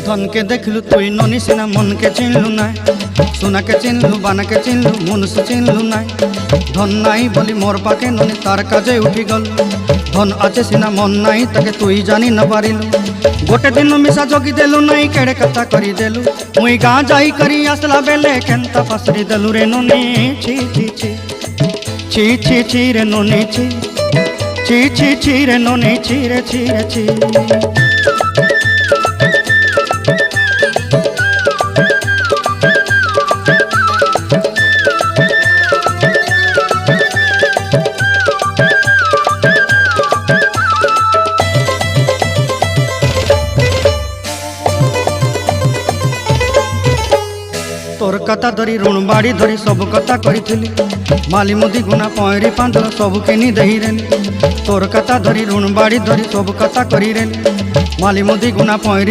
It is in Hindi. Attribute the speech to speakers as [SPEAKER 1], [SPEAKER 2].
[SPEAKER 1] धन के देखलु तुई ननी सिना मन के चिन्हलु ना सोना के चिन्हलु बाना के चिन्हलु मनुष्य चिन्हलु ना धन नाई बोली मोर पाके ननी तार काजे उठी गल धन आचे सिना मन नाई ताके तुई जानी न पारिलु गोटे दिन मिसा जगी देलु नाई केड़े कथा करी देलु मुई गाँ जाई करी आसला बेले केंता फासरी देलु रे ननी छी छी छी छी छी छी रे ननी छी छी छी छी रे ननी छी रे छी रे छी। तोर कथा धरी ऋण बाड़ी धरी सब कथा करी माली मुदी गुना पहरी पांदर सब किनी दही रेली तोर कथा धरी ऋण बाड़ी धरी सब कथा करी रेली माली मुदी गुना पहरी